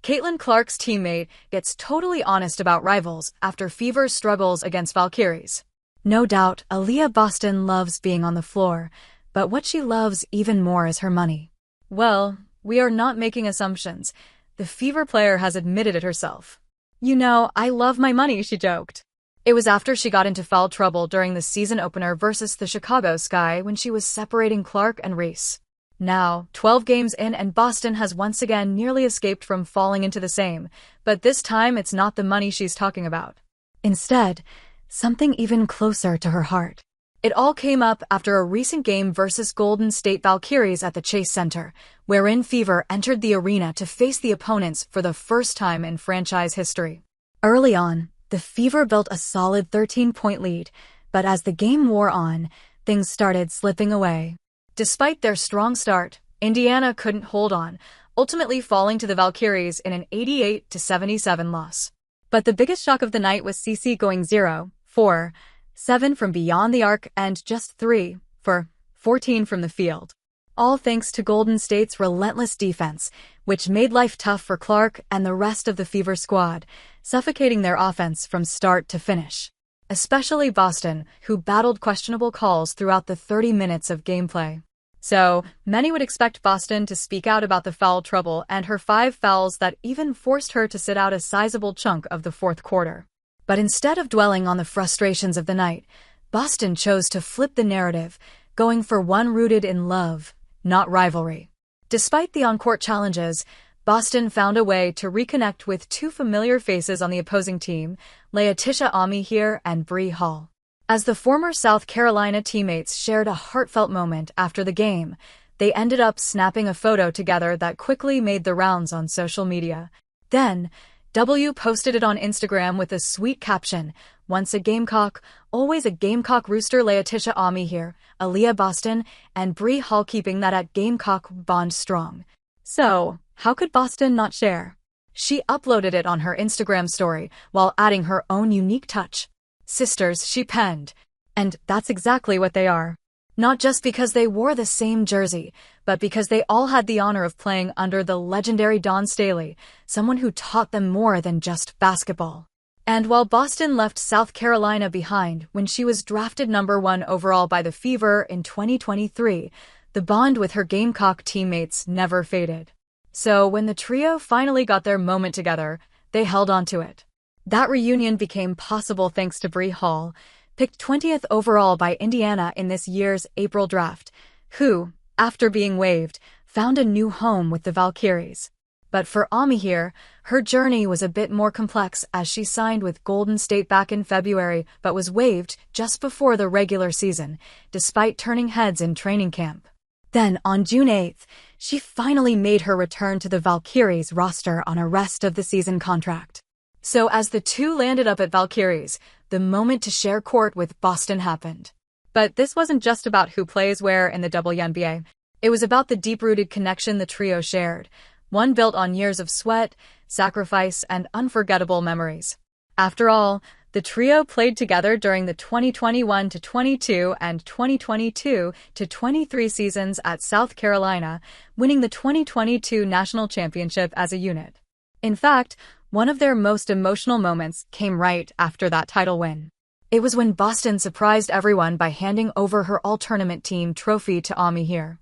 Caitlin Clark's teammate gets totally honest about rivals after Fever's struggles against Valkyries. No doubt, Aaliyah Boston loves being on the floor, but what she loves even more is her money. Well, we are not making assumptions. The Fever player has admitted it herself. "You know, I love my money," she joked. It was after she got into foul trouble during the season opener versus the Chicago Sky when she was separating Clark and Reese. Now, 12 games in and Boston has once again nearly escaped from falling into the same, but this time it's not the money she's talking about. Instead, something even closer to her heart. It all came up after a recent game versus Golden State Valkyries at the Chase Center, wherein Fever entered the arena to face the opponents for the first time in franchise history. Early on, the Fever built a solid 13-point lead, but as the game wore on, things started slipping away. Despite their strong start, Indiana couldn't hold on, ultimately falling to the Valkyries in an 88-77 loss. But the biggest shock of the night was CC going 0 for 7 from beyond the arc and just 3 for 14 from the field. All thanks to Golden State's relentless defense, which made life tough for Clark and the rest of the Fever squad, suffocating their offense from start to finish. Especially Boston, who battled questionable calls throughout the 30 minutes of gameplay. So, many would expect Boston to speak out about the foul trouble and her 5 fouls that even forced her to sit out a sizable chunk of the fourth quarter. But instead of dwelling on the frustrations of the night, Boston chose to flip the narrative, going for one rooted in love, not rivalry. Despite the on-court challenges, Boston found a way to reconnect with 2 familiar faces on the opposing team, Laetitia Amihere and Bree Hall. As the former South Carolina teammates shared a heartfelt moment after the game, they ended up snapping a photo together that quickly made the rounds on social media. Then, W posted it on Instagram with a sweet caption, "Once a Gamecock, always a Gamecock rooster." Laetitia Amihere, Aaliyah Boston, and Bree Hall keeping that at Gamecock bond strong. So, how could Boston not share? She uploaded it on her Instagram story while adding her own unique touch. "Sisters," she penned. And that's exactly what they are. Not just because they wore the same jersey, but because they all had the honor of playing under the legendary Dawn Staley, someone who taught them more than just basketball. And while Boston left South Carolina behind when she was drafted number 1 overall by the Fever in 2023, the bond with her Gamecock teammates never faded. So when the trio finally got their moment together, they held on to it. That reunion became possible thanks to Bree Hall, picked 20th overall by Indiana in this year's April draft, who, after being waived, found a new home with the Valkyries. But for Amihere, her journey was a bit more complex as she signed with Golden State back in February but was waived just before the regular season, despite turning heads in training camp. Then, on June 8th, she finally made her return to the Valkyries roster on a rest-of-the-season contract. So as the two landed up at Valkyries, the moment to share court with Boston happened. But this wasn't just about who plays where in the WNBA. It was about the deep-rooted connection the trio shared, one built on years of sweat, sacrifice, and unforgettable memories. After all, the trio played together during the 2021-22 and 2022-23 seasons at South Carolina, winning the 2022 national championship as a unit. In fact, one of their most emotional moments came right after that title win. It was when Boston surprised everyone by handing over her all-tournament team trophy to Amihere.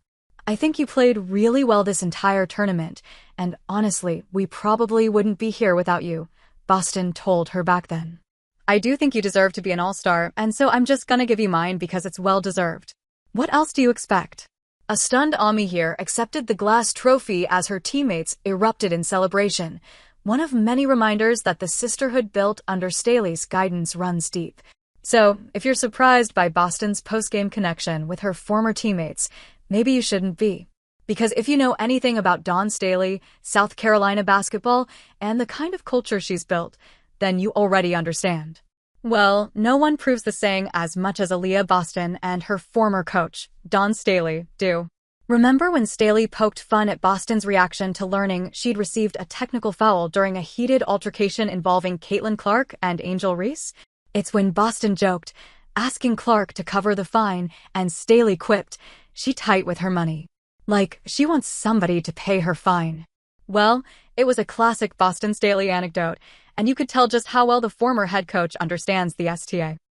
"I think you played really well this entire tournament, and honestly, we probably wouldn't be here without you," Boston told her back then. "I do think you deserve to be an all-star, and so I'm just gonna give you mine because it's well-deserved. What else do you expect?" A stunned Amihere accepted the glass trophy as her teammates erupted in celebration, one of many reminders that the sisterhood built under Staley's guidance runs deep. So, if you're surprised by Boston's post-game connection with her former teammates, maybe you shouldn't be. Because if you know anything about Dawn Staley, South Carolina basketball, and the kind of culture she's built, then you already understand. Well, no one proves the saying as much as Aaliyah Boston and her former coach, Dawn Staley, do. Remember when Staley poked fun at Boston's reaction to learning she'd received a technical foul during a heated altercation involving Caitlin Clark and Angel Reese? It's when Boston joked, asking Clark to cover the fine, and Staley quipped, "She tight with her money." Like, she wants somebody to pay her fine. Well, it was a classic Boston Staley anecdote, and you could tell just how well the former head coach understands the STA.